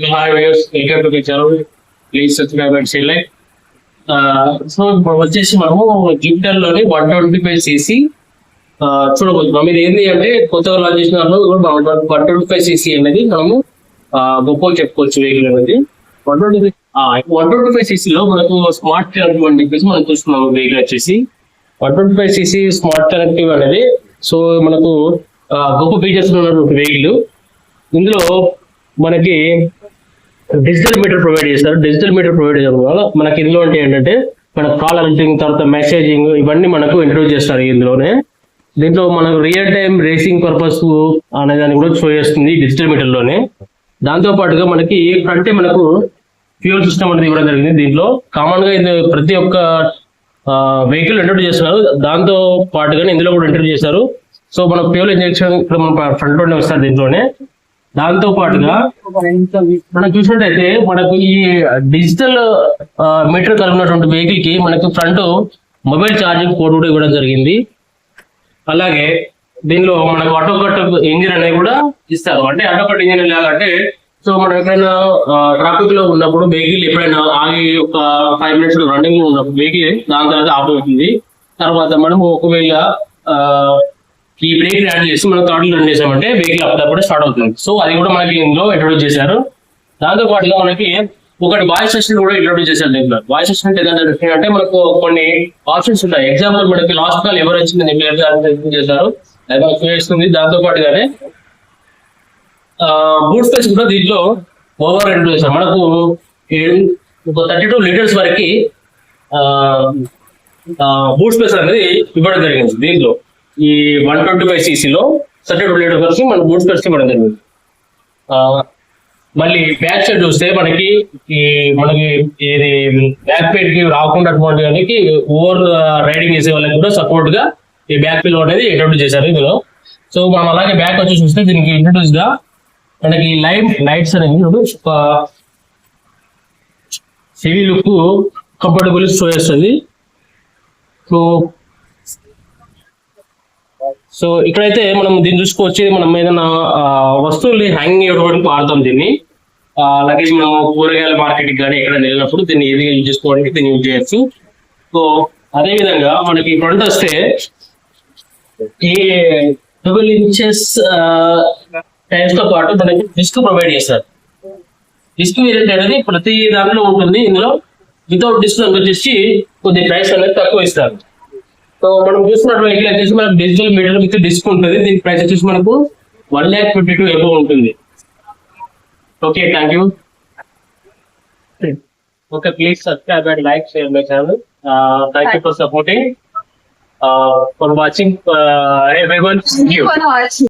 Hi viewers, welcome to the channel. Please subscribe and share like. So ఇప్పుడు వచ్చేసి మనము Jupiter లోని 125cc చూడవచ్చు. మనం ఇది ఏంటి అంటే కొత్తగా లాంచ్ చేసిన 125cc అనేది మనము గొప్ప చెప్పుకోవచ్చు. వెహికల్ అనేది 125cc లో మనకు స్మార్ట్ కనెక్టివ్ అని చెప్పేసి మనం చూస్తున్నాము. వెహికల్ వచ్చేసి 125cc స్మార్ట్ కనెక్టివ్ అనేది సో మనకు గొప్ప ఫీచర్స్ ఉన్నటువంటి వెహికల్. ఇందులో మనకి డిజిటల్ మీటర్ ప్రొవైడ్ చేస్తారు. డిజిటల్ మీటర్ ప్రొవైడ్ చేయడం వల్ల మనకి ఇందులో అంటే ఏంటంటే మనకు కాల్ అలర్టింగ్, తర్వాత మెసేజింగ్ ఇవన్నీ మనకు ఇంట్రొడ్యూస్ చేస్తారు ఇందులోనే. దీంట్లో మనకు రియల్ టైం రేసింగ్ పర్పస్ అనే దాన్ని కూడా షో చేస్తుంది డిజిటల్ మీటర్ లోనే. దాంతో పాటుగా మనకి ఫ్రంట్ మనకు ఫ్యూయల్ సిస్టమ్ అనేది ఇవ్వడం జరిగింది. దీంట్లో కామన్ గా ఇది ప్రతి ఒక్క వెహికల్ ఇంట్రొడ్యూస్ చేస్తున్నారు. దాంతో పాటుగానే ఇందులో కూడా ఇంట్రొడ్యూస్ చేశారు. సో మన ఫ్యూయల్ ఇంజెక్షన్ ఇక్కడ మన ఫ్రంట్ లోనే వస్తారు దీంట్లోనే. దాంతో పాటుగా మనం చూసినట్టయితే మనకు ఈ డిజిటల్ మీటర్ కలిగినటువంటి వెహికల్ కి మనకు ఫ్రంట్ మొబైల్ ఛార్జింగ్ పోర్ట్ కూడా ఇవ్వడం జరిగింది. అలాగే దీనిలో మనకు ఆటోకట్ ఇంజిన్ అనేది కూడా ఇస్తారు. అంటే ఆటోకట్ ఇంజిన్ ఎలాగంటే సో మనం ఎప్పుడైనా ట్రాఫిక్ లో ఉన్నప్పుడు వెహికల్ ఎప్పుడైనా ఆగి ఒక 5 minutes రన్నింగ్ లో ఉన్నప్పుడు వెహికల్ దాని తర్వాత ఆఫ్ అవుతుంది. తర్వాత మనం ఒకవేళ ఈ బ్రేక్ యాడ్ చేసి మనం థ్రాటిల్ రన్ చేసామంటే వెహికల్ అప్పుడప్పుడు స్టార్ట్ అవుతుంది. సో అది కూడా మనకి ఇందులో ఇంట్రొడ్యూస్ చేశారు. దాంతో పాటుగా మనకి ఒకటి వాయిస్ అసిస్టెంట్ కూడా ఇంట్రొడ్యూస్ చేశారు. దీంట్లో వాయిస్ అసిస్టెంట్ ఏదంటే మనకు కొన్ని ఆప్షన్స్ ఉంటాయి. ఎగ్జాంపుల్ మనకి లాస్ట్ కాల్ ఎవరు వచ్చిందని చేశారు, అది మనకు చూపిస్తుంది. దాంతో పాటుగానే బూట్ స్పేస్ కూడా దీంట్లో ఓవర్ ఇంట్రొడ్యూస్ చేశారు. మనకు 32 liters వరకు బూట్ స్పేస్ అనేది ఇవ్వడం జరిగింది. దీంట్లో ఈ 125cc లో 32 liters వరకు మన బూట్ స్పేస్ ఇవ్వడం జరిగింది. మళ్ళీ బ్యాక్ సైడ్ చూస్తే మనకి ఇది బ్యాక్ పెయిన్ కి రాకుండా అటువంటి ఓవర్ రైడింగ్ చేసే వాళ్ళకి కూడా సపోర్ట్ గా ఈ బ్యాక్ పిల్లో అనేది ఇంట్రొడ్యూస్ చేశారు ఇందులో. సో మనం అలాగే బ్యాక్ వచ్చి చూస్తే దీనికి ఇంట్రొడ్యూస్ గా మనకి లైట్స్ అనేది ఒక హెవీ లుక్ కంఫర్టబుల్ షో చేస్తుంది. సో ఇక్కడైతే మనం దీన్ని చూసుకోవచ్చు. మనం ఏదైనా వస్తువుల్ని హ్యాంగింగ్ చేయడానికి వాడతాం దీన్ని. లగేజ్ మనం కూరగాయల మార్కెట్కి కానీ ఎక్కడ వెళ్ళినప్పుడు దీన్ని ఏదిగా యూజ్ చేసుకోవడానికి దీన్ని యూజ్ చేయొచ్చు. సో అదే విధంగా మనకి ఫ్రంట్ వస్తే ఈ 12 inches టైర్స్ తో పాటు మనకి డిస్క్ ప్రొవైడ్ చేస్తారు. డిస్క్ వేరియంట్ అనేది ప్రతి దాంట్లో ఉంటుంది. ఇందులో వితౌట్ డిస్క్ వచ్చేసి కొద్ది ప్రైస్ అనేది తక్కువ ఇస్తారు. సో మనం చూస్తున్నట్టు వెహికల్ వచ్చేసి మనకు డిజిటల్ మీటర్ విత్ డిస్క్ ఉంటుంది. దీని ప్రైస్ వచ్చేసి మనకు 1,52,000 above ఉంటుంది. Okay, thank you. Okay, please subscribe and like share my channel. Thank you for supporting, for watching.